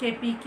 KPK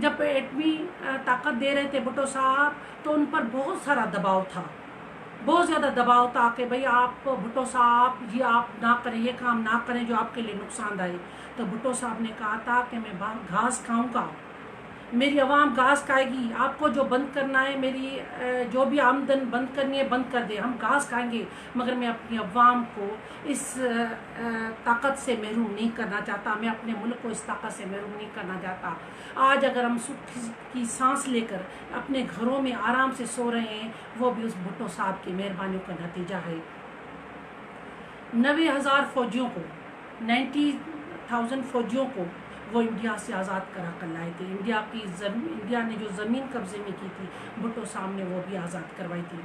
جب ایٹمی طاقت دے رہے تھے بھٹو صاحب تو ان پر بہت سارا دباؤ تھا، بہت زیادہ دباؤ تھا کہ بھئی آپ بھٹو صاحب یہ آپ نہ کریں، یہ کام نہ کریں جو آپ کے لیے نقصان دہ ہے۔ تو بھٹو صاحب نے کہا تھا کہ میں گھاس کھاؤں گا، میری عوام گھاس کھائے گی، آپ کو جو بند کرنا ہے، میری جو بھی آمدن بند کرنی ہے بند کر دے، ہم گھاس کھائیں گے، مگر میں اپنی عوام کو اس طاقت سے محروم نہیں کرنا چاہتا، میں اپنے ملک کو اس طاقت سے محروم نہیں کرنا چاہتا۔ آج اگر ہم سکھ کی سانس لے کر اپنے گھروں میں آرام سے سو رہے ہیں، وہ بھی اس بھٹو صاحب کی مہربانیوں کا نتیجہ ہے۔ 90,000 فوجیوں کو 90,000 فوجیوں کو وہ انڈیا سے آزاد کرا کر لائے تھے۔ انڈیا نے جو زمین قبضے میں کی تھی بھٹو صاحب نے وہ بھی آزاد کروائی تھی۔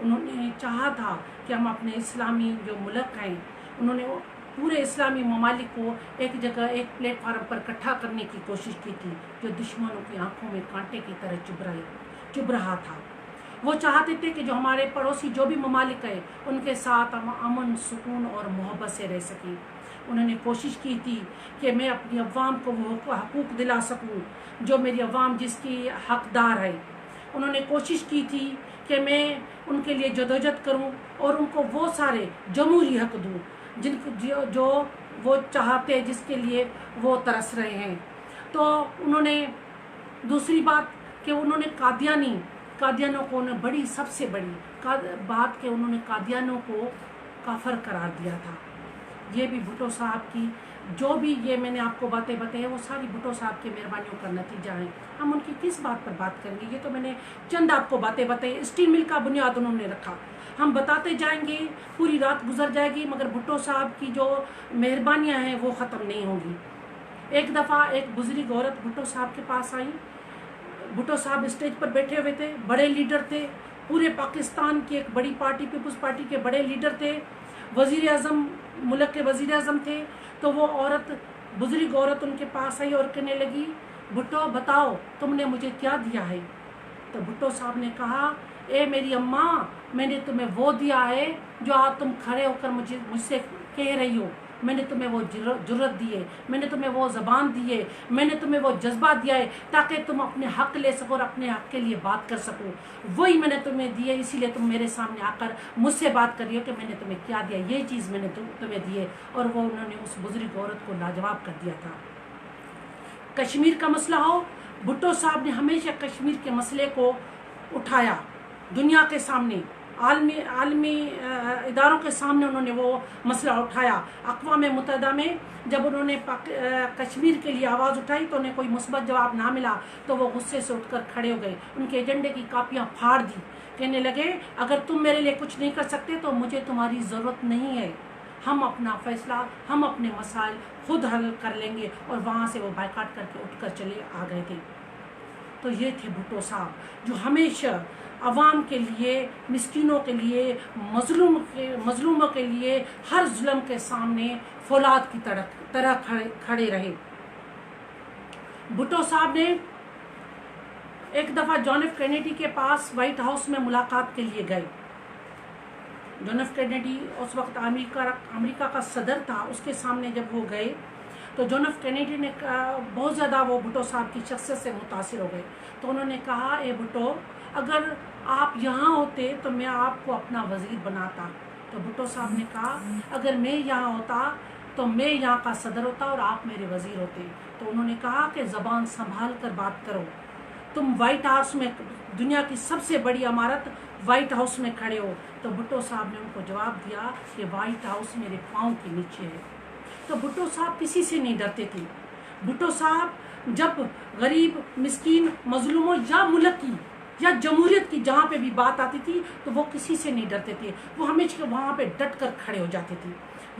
انہوں نے چاہا تھا کہ ہم اپنے اسلامی جو ملک ہیں، انہوں نے پورے اسلامی ممالک کو ایک جگہ ایک پلیٹ فارم پر اکٹھا کرنے کی کوشش کی تھی، جو دشمنوں کی آنکھوں میں کانٹے کی طرح چبھ رہا تھا۔ وہ چاہتے تھے کہ جو ہمارے پڑوسی جو بھی ممالک ہیں ان کے ساتھ ہم امن، سکون اور محبت سے رہ سکیں۔ انہوں نے کوشش کی تھی کہ میں اپنی عوام کو وہ حقوق دلا سکوں جو میری عوام جس کی حقدار ہے۔ انہوں نے کوشش کی تھی کہ میں ان کے لیے جدوجہد کروں اور ان کو وہ سارے جمہوری حق دوں جو وہ چاہتے ہیں، جس کے لیے وہ ترس رہے ہیں۔ تو انہوں نے دوسری بات کہ انہوں نے قادیانوں کو بڑی سب سے بڑی بات کہ انہوں نے قادیانوں کو کافر قرار دیا تھا۔ یہ بھی بھٹو صاحب کی جو بھی یہ میں نے آپ کو باتیں بتائی وہ ساری بھٹو صاحب کی مہربانیوں کا نتیجہ ہے۔ ہم ان کی کس بات پر بات کریں گے؟ یہ تو میں نے چند آپ کو باتیں بتائی۔ اسٹیل مل کا بنیاد انہوں نے رکھا، ہم بتاتے جائیں گے، پوری رات گزر جائے گی مگر بھٹو صاحب کی جو مہربانیاں ہیں وہ ختم نہیں ہوں گی۔ ایک دفعہ ایک بزرگ عورت بھٹو صاحب کے پاس آئی۔ بھٹو صاحب اسٹیج پر بیٹھے ہوئے تھے، بڑے لیڈر تھے، پورے پاکستان کی ایک بڑی پارٹی پیپلز پارٹی کے بڑے لیڈر تھے، وزیر اعظم ملک کے وزیر اعظم تھے۔ تو وہ بزرگ عورت ان کے پاس آئی اور کہنے لگی، بھٹو بتاؤ تم نے مجھے کیا دیا ہے؟ تو بھٹو صاحب نے کہا، اے میری اماں، میں نے تمہیں وہ دیا ہے جو آج تم کھڑے ہو کر مجھ سے کہہ رہی ہو۔ میں نے تمہیں وہ جرت دی ہے، میں نے تمہیں وہ زبان دی ہے، میں نے تمہیں وہ جذبہ دیا ہے تاکہ تم اپنے حق لے سکو اور اپنے حق کے لیے بات کر سکو۔ وہی میں نے تمہیں دی ہے، اسی لیے تم میرے سامنے آ کر مجھ سے بات کر رہی ہو کہ میں نے تمہیں کیا دیا، یہ چیز میں نے تمہیں دی ہے۔ اور وہ انہوں نے اس بزرگ عورت کو لاجواب کر دیا تھا۔ کشمیر کا مسئلہ ہو، بھٹو صاحب نے ہمیشہ کشمیر کے مسئلے کو اٹھایا، دنیا کے سامنے، عالمی اداروں کے سامنے انہوں نے وہ مسئلہ اٹھایا۔ اقوام متحدہ میں جب انہوں نے کشمیر کے لیے آواز اٹھائی تو انہیں کوئی مثبت جواب نہ ملا تو وہ غصے سے اٹھ کر کھڑے ہو گئے، ان کے ایجنڈے کی کاپیاں پھاڑ دی، کہنے لگے اگر تم میرے لیے کچھ نہیں کر سکتے تو مجھے تمہاری ضرورت نہیں ہے، ہم اپنا فیصلہ، ہم اپنے مسائل خود حل کر لیں گے۔ اور وہاں سے وہ بائیکاٹ کر کے اٹھ کر چلے آ گئے تھے۔ تو یہ تھے بھٹو صاحب جو ہمیشہ عوام کے لیے، مسکینوں کے لیے، مظلوموں کے لیے ہر ظلم کے سامنے فولاد کی طرح کھڑے رہے۔ بھٹو صاحب نے ایک دفعہ جان ایف کینیڈی کے پاس وائٹ ہاؤس میں ملاقات کے لیے گئے۔ جان ایف کینیڈی اس وقت امریکہ کا صدر تھا، اس کے سامنے جب وہ گئے تو جان ایف کینیڈی نے بہت زیادہ وہ بھٹو صاحب کی شخصیت سے متاثر ہو گئے۔ تو انہوں نے کہا، اے بھٹو، اگر آپ یہاں ہوتے تو میں آپ کو اپنا وزیر بناتا۔ تو بھٹو صاحب نے کہا، اگر میں یہاں ہوتا تو میں یہاں کا صدر ہوتا اور آپ میرے وزیر ہوتے۔ تو انہوں نے کہا کہ زبان سنبھال کر بات کرو، تم وائٹ ہاؤس میں، دنیا کی سب سے بڑی عمارت وائٹ ہاؤس میں کھڑے ہو۔ تو بھٹو صاحب نے ان کو جواب دیا کہ وائٹ ہاؤس میرے پاؤں کے نیچے ہے۔ تو بھٹو صاحب کسی سے نہیں ڈرتے تھے۔ بھٹو صاحب جب غریب، مسکین، مظلوموں یا ملک کی یا جمہوریت کی جہاں پہ بھی بات آتی تھی تو وہ کسی سے نہیں ڈرتے تھے، وہ ہمیشہ وہاں پہ ڈٹ کر کھڑے ہو جاتے تھے۔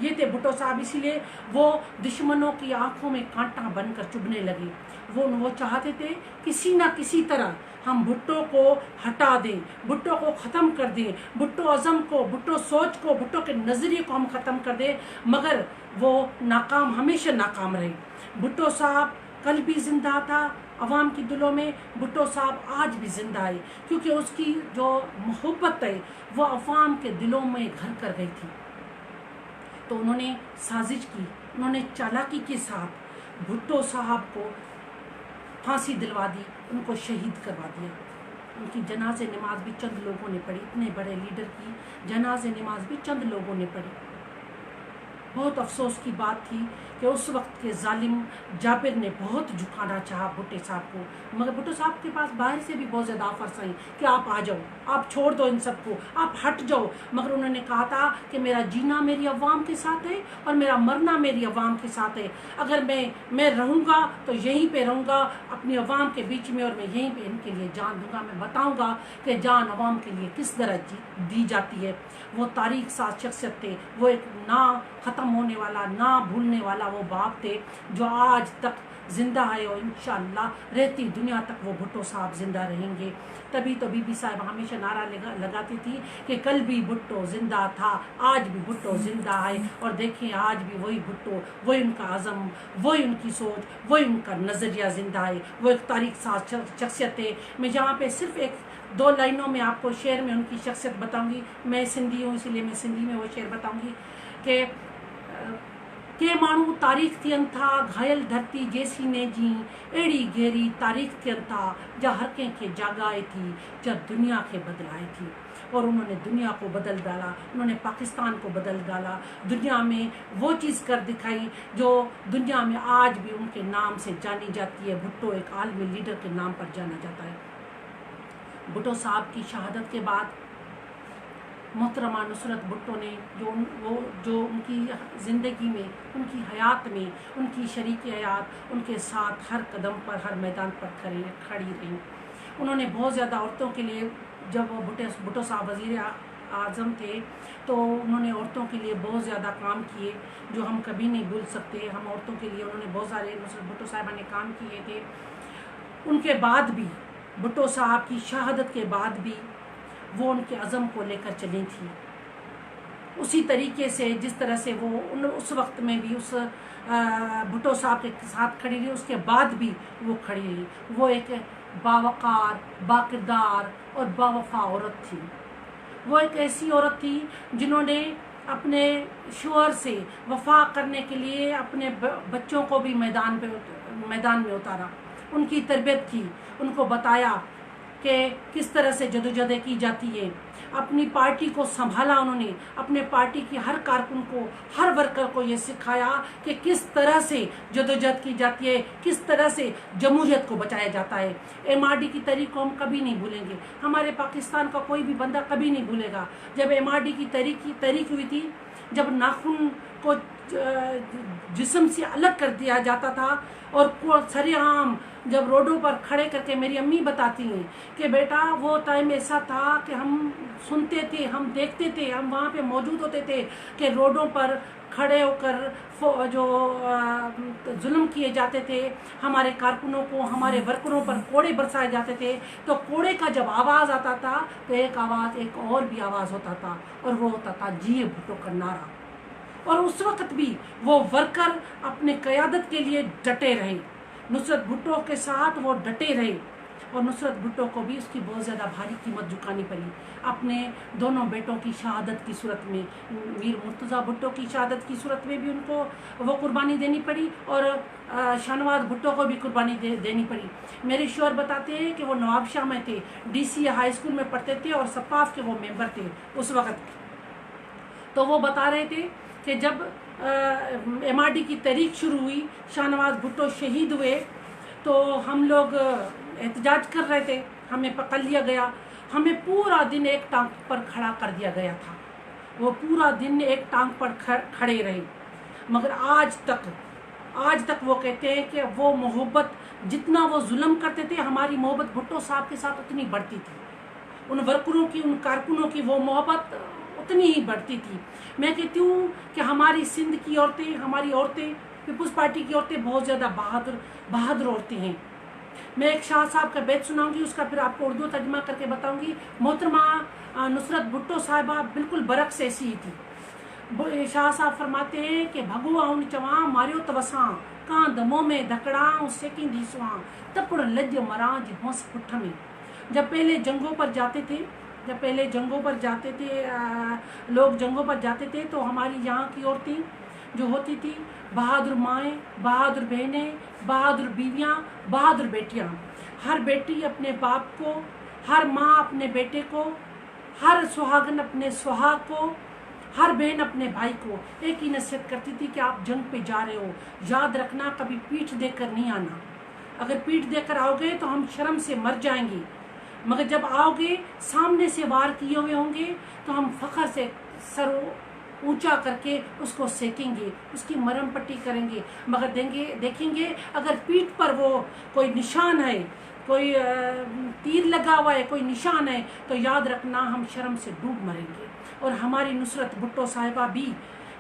یہ تھے بھٹو صاحب، اسی لیے وہ دشمنوں کی آنکھوں میں کانٹا بن کر چبھنے لگے۔ وہ چاہتے تھے کسی نہ کسی طرح ہم بھٹو کو ہٹا دیں، بھٹو کو ختم کر دیں، بھٹو عزم کو، بھٹو سوچ کو، بھٹو کے نظریے کو ہم ختم کر دیں، مگر وہ ناکام، ہمیشہ ناکام رہے۔ بھٹو صاحب کل بھی زندہ تھا عوام کی دلوں میں، بھٹو صاحب آج بھی زندہ ہے، کیونکہ اس کی جو محبت ہے وہ عوام کے دلوں میں گھر کر گئی تھی۔ تو انہوں نے سازش کی، انہوں نے چالاکی کے ساتھ بھٹو صاحب کو پھانسی دلوا دی، ان کو شہید کروا دیا۔ ان کی جنازے نماز بھی چند لوگوں نے پڑھی، اتنے بڑے لیڈر کی جنازے نماز بھی چند لوگوں نے پڑھی۔ بہت افسوس کی بات تھی کہ اس وقت کے ظالم جابر نے بہت جھکانا چاہا بھٹو صاحب کو، مگر بھٹو صاحب کے پاس باہر سے بھی بہت زیادہ آفرز آئیں کہ آپ آ جاؤ، آپ چھوڑ دو ان سب کو، آپ ہٹ جاؤ، مگر انہوں نے کہا تھا کہ میرا جینا میری عوام کے ساتھ ہے اور میرا مرنا میری عوام کے ساتھ ہے۔ اگر میں رہوں گا تو یہیں پہ رہوں گا اپنی عوام کے بیچ میں، اور میں یہیں پہ ان کے لیے جان دوں گا، میں بتاؤں گا کہ جان عوام کے لیے کس طرح دی جاتی ہے۔ وہ تاریخ ساز شخصیت تھے، وہ ایک نہ ختم ہونے والا، نہ بھولنے والا وہ باپ تھے جو آج تک زندہ ہے، اور انشاءاللہ رہتی دنیا تک وہ بھٹو صاحب زندہ رہیں گے۔ تبھی تو بی بی صاحب ہمیشہ نعرہ لگاتی تھی کہ کل بھی بھٹو زندہ تھا، آج بھی بھٹو زندہ ہے، اور دیکھیں آج بھی وہی بھٹو، وہی ان کا عزم، وہی ان کی سوچ، وہی ان کا نظریہ زندہ ہے۔ وہ ایک تاریخ ساز شخصیت ہے۔ میں جہاں پہ صرف ایک 2 لائنوں میں آپ کو شعر میں ان کی شخصیت بتاؤں گی، میں سندھی ہوں اسی لیے میں سندھی میں وہ شعر بتاؤں گی کہ مانو تاریخ تھین تھا گھائل دھرتی جیسی نے جی، ایڑی گہری تاریخ تھین تھا جا ہر کہیں کے جاگائے تھی، جب دنیا کے بدلائے تھی۔ اور انہوں نے دنیا کو بدل ڈالا، انہوں نے پاکستان کو بدل ڈالا، دنیا میں وہ چیز کر دکھائی جو دنیا میں آج بھی ان کے نام سے جانی جاتی ہے۔ بھٹو ایک عالمی لیڈر کے نام پر جانا جاتا ہے۔ بھٹو صاحب کی شہادت کے بعد محترمہ نصرت بھٹو نے جو ان کی زندگی میں، ان کی حیات میں، ان کی شریک حیات ان کے ساتھ ہر قدم پر، ہر میدان پر کھڑی رہیں۔ انہوں نے بہت زیادہ عورتوں کے لیے، جب وہ بھٹو صاحب وزیر اعظم تھے تو انہوں نے عورتوں کے لیے بہت زیادہ کام کیے جو ہم کبھی نہیں بھول سکتے۔ ہم عورتوں کے لیے انہوں نے بہت سارے، نصرت بھٹو صاحبہ نے کام کیے تھے۔ ان کے بعد بھی، بھٹو صاحب کی شہادت کے بعد بھی وہ ان کے عزم کو لے کر چلی تھی، اسی طریقے سے جس طرح سے وہ اس وقت میں بھی اس بھٹو صاحب کے ساتھ کھڑی رہی، اس کے بعد بھی وہ کھڑی رہی۔ وہ ایک باوقار، باکردار اور باوفا عورت تھی۔ وہ ایک ایسی عورت تھی جنہوں نے اپنے شوہر سے وفا کرنے کے لیے اپنے بچوں کو بھی میدان میں اتارا، ان کی تربیت کی، ان کو بتایا کہ کس طرح سے جدوجہد کی جاتی ہے۔ اپنی پارٹی کو سنبھالا انہوں نے، اپنے پارٹی کی ہر کارکن کو، ہر ورکر کو یہ سکھایا کہ کس طرح سے جدوجہد کی جاتی ہے، کس طرح سے جمہوریت کو بچایا جاتا ہے۔ MRD کی تحریک کو ہم کبھی نہیں بھولیں گے، ہمارے پاکستان کا کوئی بھی بندہ کبھی نہیں بھولے گا۔ جب MRD کی تحریک ہوئی تھی، جب ناخن کو جسم سے الگ کر دیا جاتا تھا، اور سر عام جب روڈوں پر کھڑے کر کے، میری امی بتاتی ہیں کہ بیٹا وہ ٹائم ایسا تھا کہ ہم سنتے تھے، ہم دیکھتے تھے، ہم وہاں پہ موجود ہوتے تھے کہ روڈوں پر کھڑے ہو کر جو ظلم کیے جاتے تھے، ہمارے کارکنوں کو، ہمارے ورکروں پر کوڑے برسائے جاتے تھے، تو کوڑے کا جب آواز آتا تھا تو ایک آواز، ایک اور بھی آواز ہوتا تھا، اور وہ ہوتا تھا جیے بھٹو کا نعرہ۔ اور اس وقت بھی وہ ورکر اپنے قیادت کے لیے ڈٹے رہے، نصرت بھٹو کے ساتھ وہ ڈٹے رہے، اور نصرت بھٹو کو بھی اس کی بہت زیادہ بھاری قیمت چکانی پڑی اپنے دونوں بیٹوں کی شہادت کی صورت میں۔ میر مرتضیٰ بھٹو کی شہادت کی صورت میں بھی ان کو وہ قربانی دینی پڑی، اور شاہنواز بھٹو کو بھی قربانی دینی پڑی۔ میرے شوہر بتاتے ہیں کہ وہ نواب شاہ میں تھے، DC ہائی اسکول میں پڑھتے تھے، اور سپاف کے وہ ممبر تھے اس وقت۔ تو وہ بتا رہے تھے کہ جب MRD کی تحریک شروع ہوئی، شاہنواز بھٹو شہید ہوئے، تو ہم لوگ احتجاج کر رہے تھے، ہمیں پکڑ لیا گیا، ہمیں پورا دن ایک ٹانگ پر کھڑا کر دیا گیا تھا۔ وہ پورا دن ایک ٹانگ پر کھڑے رہے، مگر آج تک وہ کہتے ہیں کہ وہ محبت، جتنا وہ ظلم کرتے تھے، ہماری محبت بھٹو صاحب کے ساتھ اتنی بڑھتی تھی، ان ورکروں کی، ان کارکنوں کی وہ محبت اتنی ہی بڑھتی تھی۔ میں کہتی ہوں کہ ہماری سندھ کی عورتیں، ہماری عورتیں، پیپلز پارٹی کی عورتیں بہت زیادہ بہادر عورتیں ہیں۔ میں ایک شاہ صاحب کا بیت سناؤں گی، اس کا پھر آپ کو اردو ترجمہ کر کے بتاؤں گی۔ محترمہ نصرت بھٹو صاحبہ بالکل برعکس ایسی ہی تھی۔ شاہ صاحب فرماتے ہیں کہ بھگو آؤں چواں ماریو توساں، کاں دموں میں دکڑاں سیکیں دیسواں، تپڑ لج مراں جی ہونس پٹھ میں۔ جب پہلے جنگوں پر جاتے تھے، لوگ جنگوں پر جاتے تھے، تو ہماری یہاں کی عورتیں جو ہوتی تھی، بہادر مائیں، بہادر بہنیں، بہادر بیویاں، بہادر بیٹیاں. ہر بیٹی اپنے باپ کو، ہر ماں اپنے بیٹے کو، ہر سہاگن اپنے سہاگ کو، ہر بہن اپنے بھائی کو ایک ہی نصیحت کرتی تھی کہ آپ جنگ پہ جا رہے ہو، یاد رکھنا کبھی پیٹھ دے کر نہیں آنا. اگر پیٹھ دے کر آؤ گے تو ہم شرم سے مر جائیں گے، مگر جب آؤ گے سامنے سے وار کیے ہوئے ہوں گے تو ہم فخر سے سر اونچا کر کے اس کو سینکیں گے، اس کی مرہم پٹی کریں گے. مگر دیکھیں گے اگر پیٹھ پر وہ کوئی نشان ہے، کوئی تیر لگا ہوا ہے، کوئی نشان ہے، تو یاد رکھنا ہم شرم سے ڈوب مریں گے. اور ہماری نصرت بھٹو صاحبہ بھی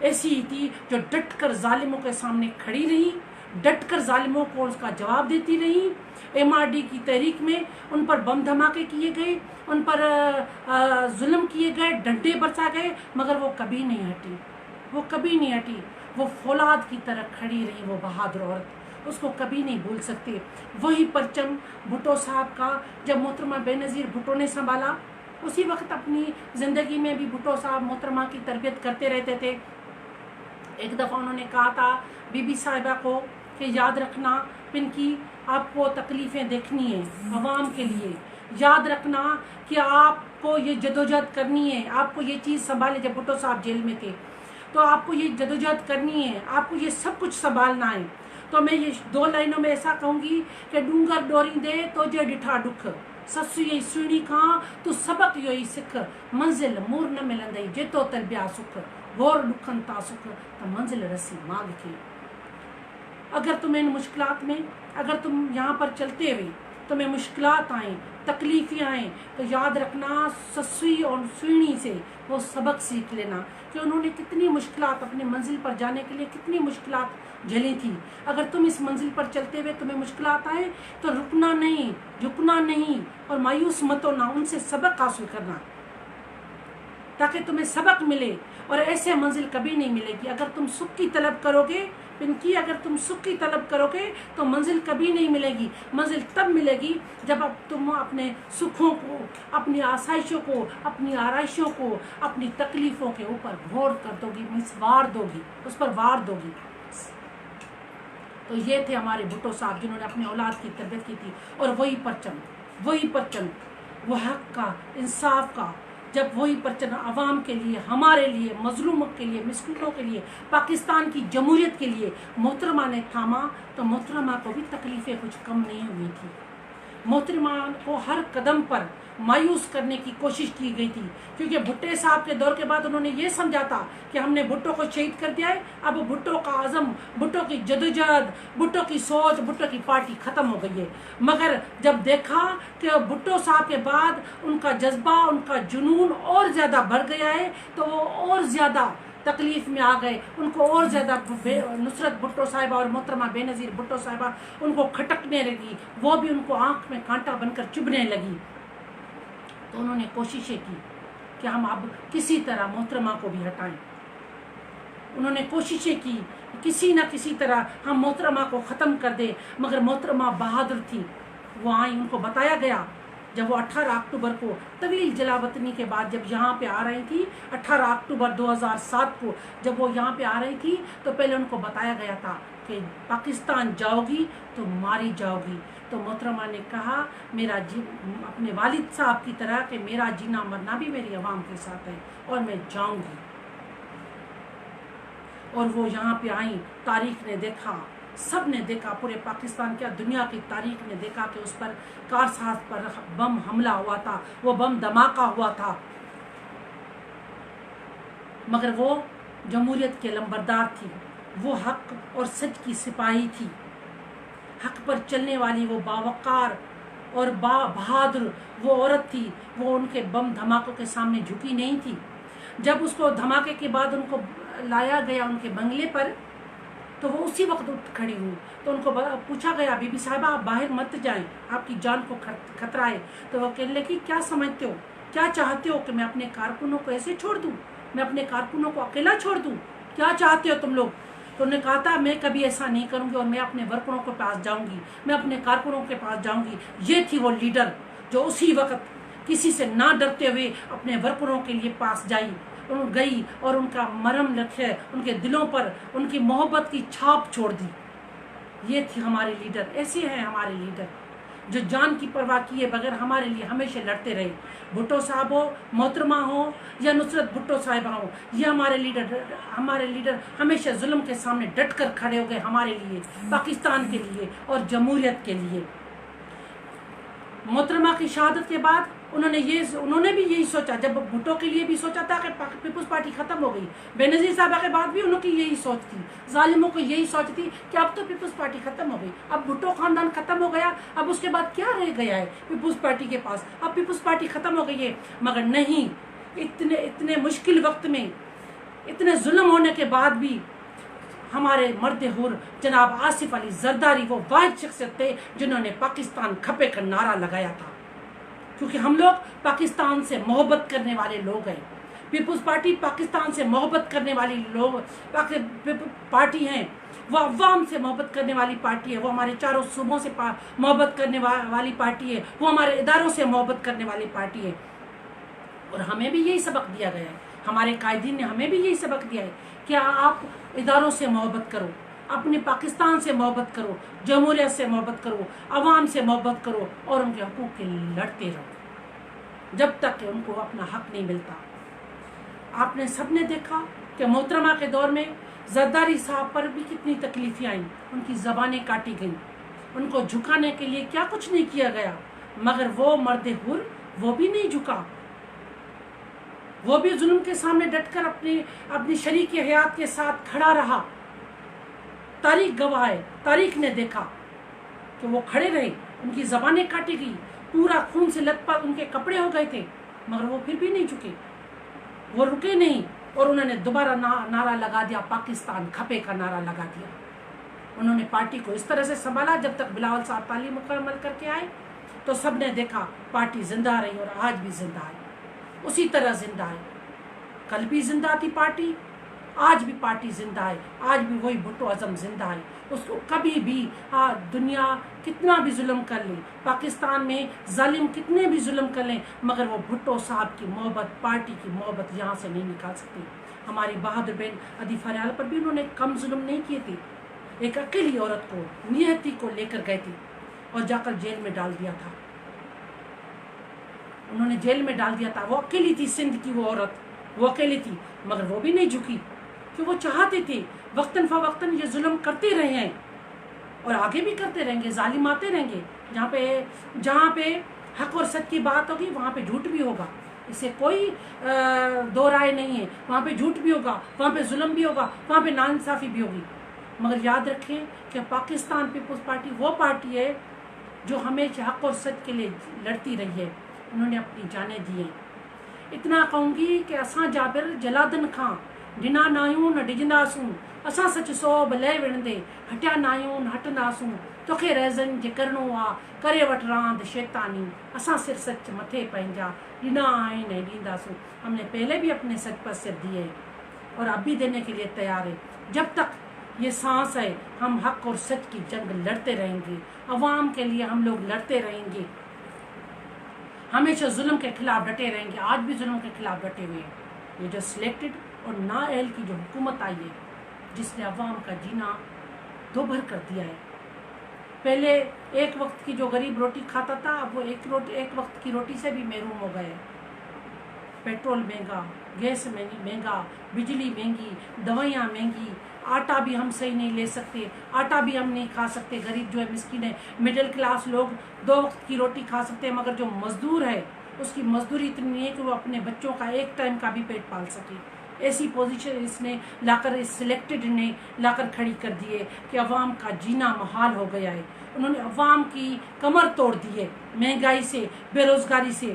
ایسی ہی تھی جو ڈٹ کر ظالموں کے سامنے کھڑی رہی، ڈٹ کر ظالموں کو اس کا جواب دیتی رہی. MRD کی تحریک میں ان پر بم دھماکے کیے گئے، ان پر ظلم کیے گئے، ڈنڈے برسا گئے، مگر وہ کبھی نہیں ہٹی، وہ کبھی نہیں ہٹی. وہ فولاد کی طرح کھڑی رہی، وہ بہادر عورت، اس کو کبھی نہیں بھول سکتے. وہی پرچم بھٹو صاحب کا جب محترمہ بے نظیر بھٹو نے سنبھالا، اسی وقت اپنی زندگی میں بھی بھٹو صاحب محترمہ کی تربیت کرتے رہتے تھے. ایک دفعہ انہوں نے کہا تھا بی بی صاحبہ کو کہ یاد رکھنا پنکی، آپ کو تکلیفیں دیکھنی ہیں عوام کے لیے، یاد رکھنا کہ آپ کو یہ جدوجہد کرنی ہے، آپ کو یہ چیز سنبھالے. جب بھٹو صاحب جیل میں تھے تو آپ کو یہ جدوجہد کرنی ہے، آپ کو یہ سب کچھ سنبھالنا ہے. تو میں یہ 2 لائنوں میں ایسا کہوں گی کہ ڈونگر ڈوری دے تو جے ڈٹھا ڈکھ، سسو یہی سوڑی کھاں تو سبق یہی سکھ، منزل مور نہ ملندئی جیتو تلبیا سکھ، غور ڈکھن تا سکھ تو منزل رسی ماگ کے. اگر تم ان مشکلات میں، اگر تم یہاں پر چلتے ہوئے تمہیں مشکلات آئیں، تکلیفیں آئیں، تو یاد رکھنا سسوئی اور سوئنی سے وہ سبق سیکھ لینا کہ انہوں نے کتنی مشکلات اپنے منزل پر جانے کے لیے کتنی مشکلات جھیلی تھی. اگر تم اس منزل پر چلتے ہوئے تمہیں مشکلات آئیں تو رکنا نہیں، جھکنا نہیں اور مایوس مت ہونا، ان سے سبق حاصل کرنا تاکہ تمہیں سبق ملے. اور ایسے منزل کبھی نہیں ملے گی. اگر تم سکھ کی طلب کرو گے پنکی، اگر تم سکھ کی طلب کرو گے تو منزل کبھی نہیں ملے گی. منزل تب ملے گی جب اب تم اپنے سکھوں کو، اپنی آسائشوں کو، اپنی آرائشوں کو، اپنی تکلیفوں کے اوپر غور کر دو گی، وار دو گی، اس پر وار دو گی. تو یہ تھے ہمارے بھٹو صاحب جنہوں نے اپنی اولاد کی تربیت کی تھی. اور وہی پرچم وہ حق کا، انصاف کا، جب وہی پرچم عوام کے لیے، ہمارے لیے، مظلوموں کے لیے، مسکینوں کے لیے، پاکستان کی جمہوریت کے لیے محترمہ نے تھاما تو محترمہ کو بھی تکلیفیں کچھ کم نہیں ہوئی تھی. محترمہ کو ہر قدم پر مایوس کرنے کی کوشش کی گئی تھی، کیونکہ بھٹے صاحب کے دور کے بعد انہوں نے یہ سمجھا تھا کہ ہم نے بھٹو کو شہید کر دیا ہے، اب بھٹو کا عزم، بھٹو کی جدوجہد، بھٹو کی سوچ، بھٹو کی پارٹی ختم ہو گئی ہے. مگر جب دیکھا کہ بھٹو صاحب کے بعد ان کا جذبہ، ان کا جنون اور زیادہ بڑھ گیا ہے تو وہ اور زیادہ تکلیف میں آ گئے. ان کو اور زیادہ نصرت بھٹو صاحبہ اور محترمہ بے نظیر بھٹو صاحبہ ان کو کھٹکنے لگی، وہ بھی ان کو آنکھ میں کانٹا بن کر چبھنے لگی. تو انہوں نے کوششیں کی کہ ہم اب کسی طرح محترمہ کو بھی ہٹائیں. انہوں نے کوششیں کی کسی نہ کسی طرح ہم محترمہ کو ختم کر دیں، مگر محترمہ بہادر تھی. وہ آئیں، ان کو بتایا گیا جب وہ 18 اکتوبر کو طویل جلا وطنی کے بعد جب یہاں پہ آ رہی تھی، 18 اکتوبر 2007 کو جب وہ یہاں پہ آ رہی تھی تو پہلے ان کو بتایا گیا تھا کہ پاکستان جاؤ گی تو ماری جاؤ گی. تو محترمہ نے کہا میرا اپنے والد صاحب کی طرح کہ میرا جینا مرنا بھی میری عوام کے ساتھ ہے اور میں جاؤں گی. اور وہ یہاں پہ آئیں. تاریخ نے دیکھا، سب نے دیکھا، پورے پاکستان کیا دنیا کی تاریخ نے دیکھا کہ اس پر کارساز پر بم حملہ ہوا تھا، وہ بم دھماکہ ہوا تھا. مگر وہ جمہوریت کے لمبردار تھی، وہ حق اور سچ کی سپاہی تھی، حق پر چلنے والی وہ باوقار اور بہادر وہ عورت تھی. وہ ان کے بم دھماکوں کے سامنے جھکی نہیں تھی. جب اس کو دھماکے کے بعد ان کو لایا گیا ان کے بنگلے پر تو وہ اسی وقت اٹھ کھڑی ہوئی. تو ان کو پوچھا گیا بی بی صاحبہ آپ باہر مت جائیں، آپ کی جان کو خطرہ ہے. تو وہ کہنے لگی کیا سمجھتے ہو، کیا چاہتے ہو کہ میں اپنے کارکنوں کو ایسے چھوڑ دوں، میں اپنے کارکنوں کو اکیلا چھوڑ دوں، کیا چاہتے ہو تم لوگ؟ تو انہوں نے کہا تھا میں کبھی ایسا نہیں کروں گی اور میں اپنے ورکروں کے پاس جاؤں گی، میں اپنے کارکنوں کے پاس جاؤں گی. یہ تھی وہ لیڈر جو اسی وقت کسی سے نہ ڈرتے ہوئے اپنے ورکروں کے لیے پاس جائی. گئی اور ان کا مرہم رکھے ان کے دلوں پر ان کی محبت کی چھاپ چھوڑ دی. یہ تھی ہمارے لیڈر. ایسے ہیں ہمارے لیڈر جو جان کی پرواہ کیے بغیر ہمارے لیے ہمیشہ لڑتے رہے. بھٹو صاحب ہو, محترمہ ہو یا نصرت بھٹو صاحبہ ہو, یہ ہمارے لیڈر ہمیشہ ظلم کے سامنے ڈٹ کر کھڑے ہو گئے ہمارے لیے, پاکستان کے لیے اور جمہوریت کے لیے. محترمہ کی شہادت کے بعد انہوں نے بھی یہی سوچا, جب بھٹو کے لیے بھی سوچا تھا کہ پیپلز پارٹی ختم ہو گئی, بے نظیر صاحبہ کے بعد بھی انہوں کی یہی سوچ تھی, ظالموں کو یہی سوچ تھی کہ اب تو پیپلز پارٹی ختم ہو گئی, اب بھٹو خاندان ختم ہو گیا, اب اس کے بعد کیا رہ گیا ہے پیپلز پارٹی کے پاس, اب پیپلز پارٹی ختم ہو گئی ہے. مگر نہیں, اتنے مشکل وقت میں اتنے ظلم ہونے کے بعد بھی ہمارے مرد حر جناب آصف علی زرداری وہ واحد شخصیت تھے جنہوں نے پاکستان کھپے کا نعرہ لگایا تھا, کیونکہ ہم لوگ پاکستان سے محبت کرنے والے لوگ ہیں. پیپلز پارٹی پاکستان سے محبت کرنے والی پارٹی ہیں, وہ عوام سے محبت کرنے والی پارٹی ہے, وہ ہمارے چاروں صوبوں سے محبت کرنے والی پارٹی ہے, وہ ہمارے اداروں سے محبت کرنے والی پارٹی ہے. اور ہمیں بھی یہی سبق دیا گیا ہے, ہمارے قائدین نے ہمیں بھی یہی سبق دیا ہے کہ آپ اداروں سے محبت کرو, اپنے پاکستان سے محبت کرو, جمہوریت سے محبت کرو, عوام سے محبت کرو اور ان کے حقوق کے لڑتے رہو جب تک کہ ان کو اپنا حق نہیں ملتا. آپ نے سب نے دیکھا کہ محترمہ کے دور میں زرداری صاحب پر بھی کتنی تکلیفیں آئیں, ان کی زبانیں کاٹی گئیں, ان کو جھکانے کے لیے کیا کچھ نہیں کیا گیا, مگر وہ مرد حر وہ بھی نہیں جھکا, وہ بھی ظلم کے سامنے ڈٹ کر اپنی شریک حیات کے ساتھ کھڑا رہا. تاریخ گواہ ہے, تاریخ نے دیکھا کہ وہ کھڑے رہے, ان کی زبانیں کاٹی گئی, پورا خون سے لت پت ان کے کپڑے ہو گئے تھے, مگر وہ پھر بھی نہیں جھکے, وہ رکے نہیں, اور انہوں نے دوبارہ نعرہ لگا دیا, پاکستان کھپے کا نعرہ لگا دیا. انہوں نے پارٹی کو اس طرح سے سنبھالا, جب تک بلاول صاحب تعلیم مکمل کر کے آئے تو سب نے دیکھا پارٹی زندہ رہی اور آج بھی زندہ ہے, اسی طرح زندہ ہے. کل بھی زندہ تھی پارٹی, آج بھی پارٹی زندہ ہے, آج بھی وہی بھٹو اعظم زندہ ہے. اس کو کبھی بھی دنیا کتنا بھی ظلم کر لے, پاکستان میں ظالم کتنے بھی ظلم کر لیں, مگر وہ بھٹو صاحب کی محبت, پارٹی کی محبت یہاں سے نہیں نکال سکتے. ہماری بہادر بہن عدیفہ ریال پر بھی انہوں نے کم ظلم نہیں کیے تھے. ایک اکیلی عورت کو, نیتی کو لے کر گئے تھے اور جا کر جیل میں ڈال دیا تھا, انہوں نے جیل میں ڈال دیا تھا. وہ اکیلی تھی, سندھ کی وہ عورت, وہ اکیلی تھی, مگر وہ بھی نہیں جھکی, کہ وہ چاہتے تھے وقتاً فوقتاً یہ ظلم کرتے رہے ہیں اور آگے بھی کرتے رہیں گے, ظالم آتے رہیں گے. جہاں پہ حق اور سچ کی بات ہوگی وہاں پہ جھوٹ بھی ہوگا, اس سے کوئی دو رائے نہیں ہے. وہاں پہ جھوٹ بھی ہوگا, وہاں پہ ظلم بھی ہوگا, وہاں پہ ناانصافی بھی ہوگی. مگر یاد رکھیں کہ پاکستان پیپلز پارٹی وہ پارٹی ہے جو ہمیشہ حق اور سچ کے لیے لڑتی رہی ہے. انہوں نے اپنی جانیں دی ہیں. اتنا کہوں گی کہ اساں جابر جلادن خان ڈنا نایوں نہ ڈجنداسوں, اساں سچ صوب لے وڑندے ہٹیا نایوں نہ ہٹنداسوں, توکھے ریزن جے کرنو آ کرے وٹ راند شیطانی, اساں سر سچ متھے پنجا ڈنا آئیں نہ ڈینداسوں. ہم نے پہلے بھی اپنے سچ پر سر دیے اور اب بھی دینے کے لیے تیار ہے. جب تک یہ سانس ہے ہم حق اور سچ کی جنگ لڑتے رہیں گے, عوام کے لیے ہم لوگ لڑتے رہیں گے, ہمیشہ ظلم کے خلاف ڈٹے رہیں گے. آج بھی ظلم کے خلاف ڈٹے ہوئے ہیں. یہ جو سلیکٹڈ اور نااہل کی جو حکومت آئی ہے, جس نے عوام کا جینا دوبھر کر دیا ہے. پہلے ایک وقت کی جو غریب روٹی کھاتا تھا, اب وہ ایک وقت کی روٹی سے بھی محروم ہو گئے. پیٹرول مہنگا, گیس مہنگا, بجلی مہنگی, دوائیاں مہنگی, آٹا بھی ہم صحیح نہیں لے سکتے, آٹا بھی ہم نہیں کھا سکتے. غریب جو ہے, مسکین ہے, مڈل کلاس لوگ 2 وقت کی روٹی کھا سکتے ہیں, مگر جو مزدور ہے اس کی مزدوری اتنی نہیں ہے کہ وہ اپنے بچوں کا ایک ٹائم کا بھی پیٹ پال سکے. ایسی پوزیشن اس نے لا کر, اس سلیکٹڈ نے لا کر کھڑی کر دی ہے کہ عوام کا جینا محال ہو گیا ہے. انہوں نے عوام کی کمر توڑ دی ہے مہنگائی سے, بے روزگاری سے.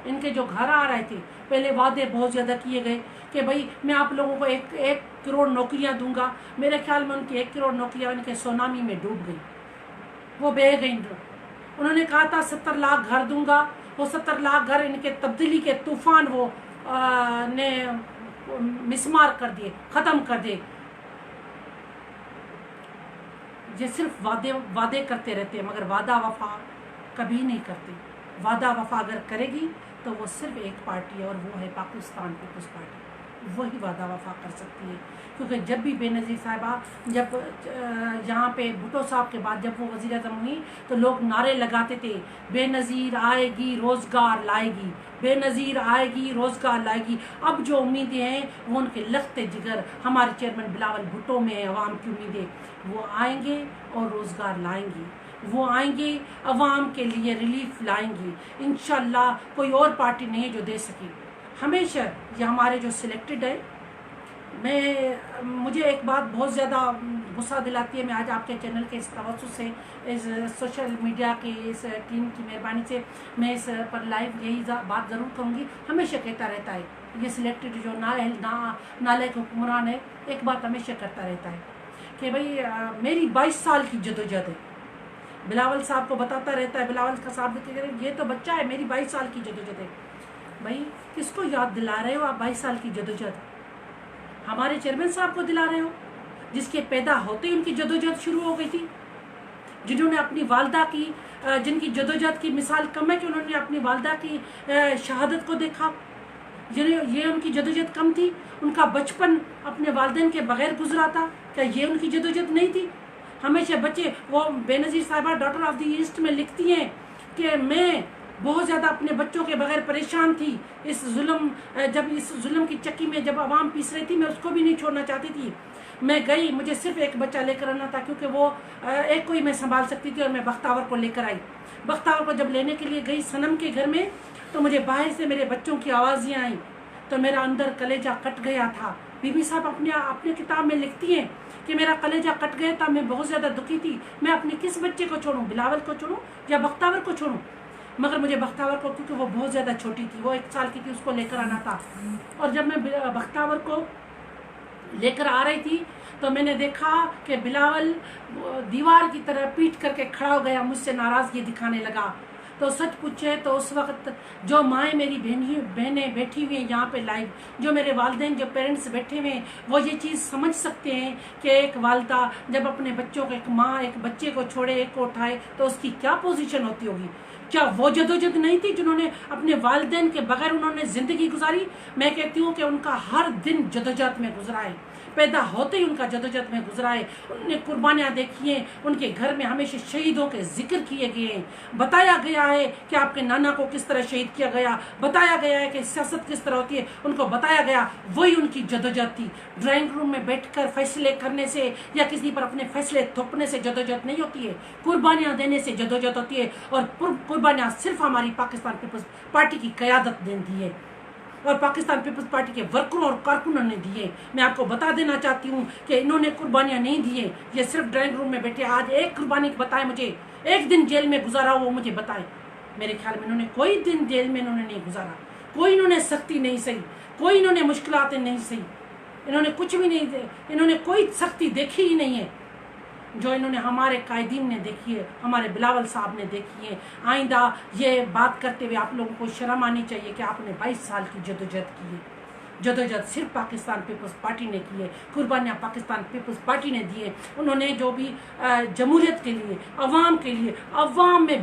ان کے جو گھر آ رہے تھے, پہلے وعدے بہت زیادہ کیے گئے کہ بھائی میں آپ لوگوں کو 1 کروڑ نوکریاں دوں گا. میرے خیال میں ان کی 1 کروڑ نوکریاں ان کے سونامی میں ڈوب گئی, وہ بہہ گئیں. انہوں نے کہا تھا 70 لاکھ گھر دوں گا, وہ 70 لاکھ گھر ان کے تبدیلی کے طوفان وہ نے مسمار کر دیے, ختم کر دیے. یہ صرف وعدے کرتے رہتے ہیں, مگر وعدہ وفا کبھی نہیں کرتے. وعدہ وفا اگر کرے گی تو وہ صرف ایک پارٹی ہے, اور وہ ہے پاکستان پیپلز پارٹی. وہی وعدہ وفا کر سکتی ہے، کیونکہ جب بھی بے نظیر صاحبہ جب یہاں پہ بھٹو صاحب کے بعد جب وہ وزیر اعظم ہوئی تو لوگ نعرے لگاتے تھے بے نظیر آئے گی روزگار لائے گی، بے نظیر آئے گی روزگار لائے گی۔ اب جو امیدیں ہیں وہ ان کے لختے جگر ہمارے چیئرمین بلاول بھٹو میں ہیں، عوام کی امیدیں، وہ آئیں گے اور روزگار لائیں گے، وہ آئیں گے عوام کے لیے ریلیف لائیں گے انشاءاللہ۔ کوئی اور پارٹی نہیں جو دے سکے۔ ہمیشہ یہ ہمارے جو سلیکٹڈ ہے، مجھے ایک بات بہت زیادہ غصہ دلاتی ہے، میں آج آپ کے چینل کے اس توسط سے، اس سوشل میڈیا کی اس ٹیم کی مہربانی سے میں اس پر لائیو یہی بات ضرور کہوں گی، ہمیشہ کہتا رہتا ہے یہ سلیکٹڈ جو نالائق حکمران ہے، ایک بات ہمیشہ کرتا رہتا ہے کہ بھئی میری 22 سال کی جدوجہد ہے۔ بلاول صاحب کو بتاتا رہتا ہے، بلاول کا صاحب یہ تو بچہ ہے، میری 22 سال کی جدوجہد ہے۔ بھائی کس کو یاد دلا رہے ہو آپ 22 سال کی جدوجہد؟ ہمارے چیئرمین صاحب کو دلا رہے ہو، جس کے پیدا ہوتے ہی ان کی جدوجہد شروع ہو گئی تھی، جنہوں نے اپنی والدہ کی، جن کی جدوجہد کی مثال کم ہے کہ انہوں نے اپنی والدہ کی شہادت کو دیکھا، یہ ان کی جدوجہد کم تھی؟ ان کا بچپن اپنے والدین کے بغیر گزرا تھا، کیا یہ ان کی جدوجہد نہیں تھی؟ ہمیشہ بچے، وہ بے نظیر صاحبہ ڈاٹر آف دی ایسٹ میں لکھتی ہیں کہ میں بہت زیادہ اپنے بچوں کے بغیر پریشان تھی، اس ظلم کی چکی میں جب عوام پیس رہی تھی میں اس کو بھی نہیں چھوڑنا چاہتی تھی، میں گئی، مجھے صرف ایک بچہ لے کر آنا تھا کیونکہ وہ ایک کو ہی میں سنبھال سکتی تھی، اور میں بختاور کو لے کر آئی۔ بختاور کو جب لینے کے لیے گئی صنم کے گھر میں تو مجھے باہر سے میرے بچوں کی آوازیں آئیں تو میرا اندر کلیجہ کٹ گیا تھا۔ بی بی صاحب اپنے کتاب میں لکھتی ہیں کہ میرا کلیجہ کٹ گیا تھا، میں بہت زیادہ دکھی تھی، میں اپنے کس بچے کو چھوڑوں، بلاول کو چھوڑوں یا بختاور کو چھوڑوں؟ مگر مجھے بختاور کو، کیونکہ وہ بہت زیادہ چھوٹی تھی، وہ 1 سال کی تھی، اس کو لے کر آنا تھا۔ اور جب میں بختاور کو لے کر آ رہی تھی تو میں نے دیکھا کہ بلاول دیوار کی طرح پیٹ کر کے کھڑا ہو گیا، مجھ سے ناراضگی دکھانے لگا۔ تو سچ پوچھے تو اس وقت جو مائیں میری بہنیں بیٹھی ہوئی ہیں یہاں پہ لائیو، جو میرے والدین، جو پیرنٹس بیٹھے ہوئے ہیں، وہ یہ چیز سمجھ سکتے ہیں کہ ایک والدہ جب اپنے بچوں کو، ایک ماں ایک بچے کو چھوڑے، ایک کو اٹھائے تو اس کی کیا پوزیشن ہوتی ہوگی۔ کیا وہ جدوجہد نہیں تھی جنہوں نے اپنے والدین کے بغیر انہوں نے زندگی گزاری؟ میں کہتی ہوں کہ ان کا ہر دن جدوجہد میں گزرا ہے، پیدا ہوتے ہی ان کا جدوجہد میں گزرا ہے، انہوں نے قربانیاں دیکھی ہیں، ان کے گھر میں ہمیشہ شہیدوں کے ذکر کیے گئے ہیں، بتایا گیا ہے کہ آپ کے نانا کو کس طرح شہید کیا گیا، بتایا گیا ہے کہ سیاست کس طرح ہوتی ہے، ان کو بتایا گیا، وہی ان کی جدوجہد تھی۔ ڈرائنگ روم میں بیٹھ کر فیصلے کرنے سے یا کسی پر اپنے فیصلے تھوپنے سے جدوجہد نہیں ہوتی ہے، قربانیاں دینے سے جدوجہد ہوتی ہے، اور قربانیاں صرف ہماری پاکستان پیپلز پارٹی کی قیادت نے دی ہے اور پاکستان پیپلز پارٹی کے ورکروں اور کارکنوں نے دیے۔ میں آپ کو بتا دینا چاہتی ہوں کہ انہوں نے قربانیاں نہیں دیے، یہ صرف ڈرائنگ روم میں بیٹھے۔ آج ایک قربانی بتائے مجھے، ایک دن جیل میں گزارا وہ مجھے بتائے۔ میرے خیال میں انہوں نے کوئی دن جیل میں انہوں نے نہیں گزارا، کوئی انہوں نے سختی نہیں سہی، کوئی انہوں نے مشکلات نہیں سہی، انہوں نے کچھ بھی نہیں، انہوں نے کوئی سختی دیکھی ہی نہیں ہے جو انہوں نے ہمارے قائدین نے دیکھی ہے، ہمارے بلاول صاحب نے دیکھی ہے۔ آئندہ یہ بات کرتے ہوئے آپ لوگوں کو شرم آنی چاہیے کہ آپ نے 22 سال کی جدوجہد کی ہے۔ جدوجہد صرف پاکستان پیپلز پارٹی نے کی ہے، قربانیاں پاکستان پیپلز پارٹی نے دی ہے۔ انہوں نے جو بھی جمہوریت کے لیے، عوام کے لیے، عوام میں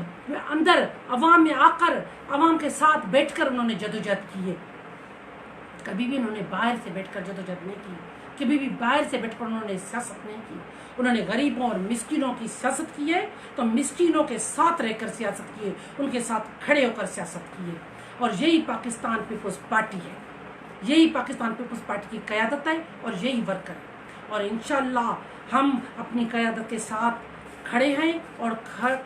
اندر، عوام میں آ کر، عوام کے ساتھ بیٹھ کر انہوں نے جدوجہد کی ہے۔ کبھی بھی انہوں نے باہر سے بیٹھ کر جدوجہد نہیں کی، کبھی بھی باہر سے بیٹھ کر انہوں نے سیاست نہیں کی۔ انہوں نے غریبوں اور مسکینوں کی سیاست کی ہے تو مسکینوں کے ساتھ رہ کر سیاست کی ہے، ان کے ساتھ کھڑے ہو کر سیاست کی ہے، اور یہی پاکستان پیپلز پارٹی ہے، یہی پاکستان پیپلز پارٹی کی قیادت ہے اور یہی ورکر ہے۔ اور انشاءاللہ ہم اپنی قیادت کے ساتھ کھڑے ہیں اور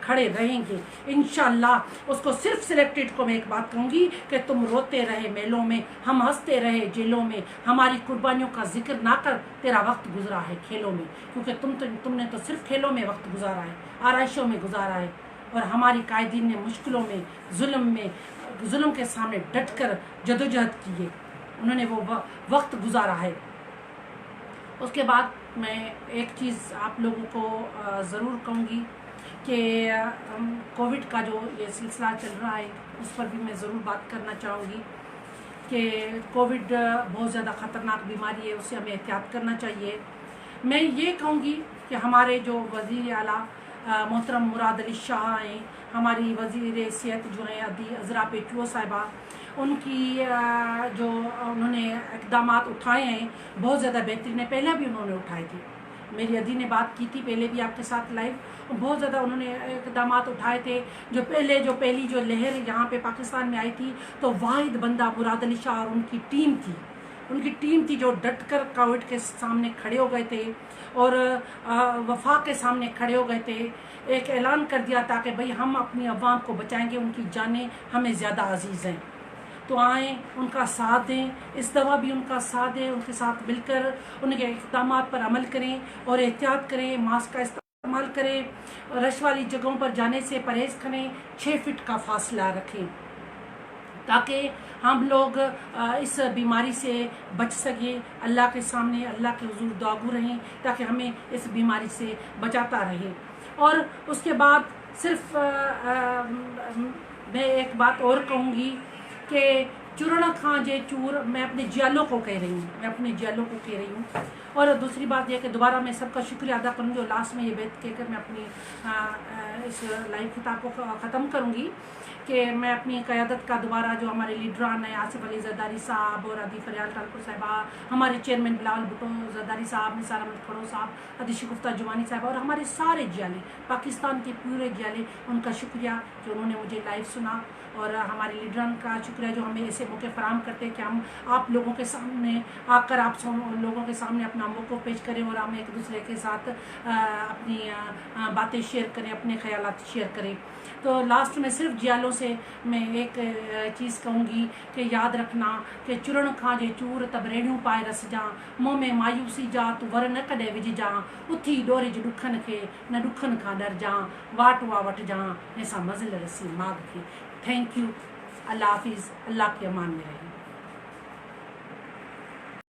کھڑے رہیں گے انشاءاللہ۔ اس کو صرف سلیکٹڈ کو میں ایک بات کہوں گی کہ تم روتے رہے میلوں میں، ہم ہنستے رہے جیلوں میں، ہماری قربانیوں کا ذکر نہ کر، تیرا وقت گزرا ہے کھیلوں میں، کیونکہ تم نے تو صرف کھیلوں میں وقت گزارا ہے، آرائشوں میں گزارا ہے، اور ہماری قائدین نے مشکلوں میں، ظلم کے سامنے ڈٹ کر جدوجہد کی ہے، انہوں نے وہ وقت گزارا ہے۔ اس کے بعد میں ایک چیز آپ لوگوں کو ضرور کہوں گی کہ کووڈ کا جو یہ سلسلہ چل رہا ہے اس پر بھی میں ضرور بات کرنا چاہوں گی کہ کووڈ بہت زیادہ خطرناک بیماری ہے، اسے ہمیں احتیاط کرنا چاہیے۔ میں یہ کہوں گی کہ ہمارے جو وزیر اعلیٰ محترم مراد علی شاہ ہیں، ہماری وزیر صحت جو ہیں عذرا پیٹرو صاحبہ، ان کی جو انہوں نے اقدامات اٹھائے ہیں بہت زیادہ بہترین ہے، پہلے بھی انہوں نے اٹھائے تھے، میری عدی نے بات کی تھی پہلے بھی آپ کے ساتھ لائیو، بہت زیادہ انہوں نے اقدامات اٹھائے تھے۔ جو پہلی جو لہر یہاں پہ پاکستان میں آئی تھی تو واحد بندہ مراد علی شاہ اور ان کی ٹیم تھی جو ڈٹ کر کووڈ کے سامنے کھڑے ہو گئے تھے اور وفاق کے سامنے کھڑے ہو گئے تھے، ایک اعلان کر دیا تھا کہ بھئی ہم اپنی عوام کو بچائیں گے، ان کی جانیں ہمیں زیادہ عزیز ہیں، تو آئیں ان کا ساتھ دیں، اس دفعہ بھی ان کا ساتھ دیں، ان کے ساتھ مل کر ان کے اقدامات پر عمل کریں اور احتیاط کریں، ماسک کا استعمال کریں، رش والی جگہوں پر جانے سے پرہیز کریں، 6 فٹ کا فاصلہ رکھیں تاکہ ہم لوگ اس بیماری سے بچ سکیں، اللہ کے سامنے اللہ کے حضور دعاگو رہیں تاکہ ہمیں اس بیماری سے بچاتا رہے۔ اور اس کے بعد صرف میں ایک بات اور کہوں گی کہ چرنا کھاں جے چور، میں اپنے جیالوں کو کہہ رہی ہوں، اور دوسری بات یہ کہ دوبارہ میں سب کا شکریہ ادا کروں گی، اور لاسٹ میں یہ بات کہہ کر میں اپنی اس لائیو خطاب کو ختم کروں گی کہ میں اپنی قیادت کا دوبارہ جو ہمارے لیڈران ہیں آصف علی زرداری صاحب اور عدی فریال ٹالپور صاحبہ، ہمارے چیئرمین بلاول بھٹو زرداری صاحب، نثار احمد کھڑو صاحب، عدی شگفتہ جوانی صاحب اور ہمارے سارے جیالے، پاکستان کے پورے جیالے، ان کا شکریہ جو انہوں نے مجھے لائیو سنا، اور ہمارے لیڈران کا شکریہ جو ہمیں ایسے موقع فراہم کرتے ہیں کہ ہم آپ لوگوں کے سامنے آ کر آپ لوگوں کے سامنے اپنا موقف پیش کریں اور ہم ایک دوسرے کے ساتھ اپنی باتیں شیئر کریں، اپنے خیالات شیئر کریں۔ تو لاسٹ میں صرف جیالوں سے میں ایک چیز کہوں گی کہ یاد رکھنا کہ چرن کھاں جے چور تب ریڑھیوں پائے رس جاں، منہ میں مایوسی جا تو ور نہ کڈے وج جاں، اتھی ڈورج ڈکھن کے نہ ڈکھن کھاں ڈر جاں، واٹ وا وٹ جاں ایسا مزل رسی ماغ کے۔ تھینک یو، اللہ حافظ، اللہ کے امان میں رہیں۔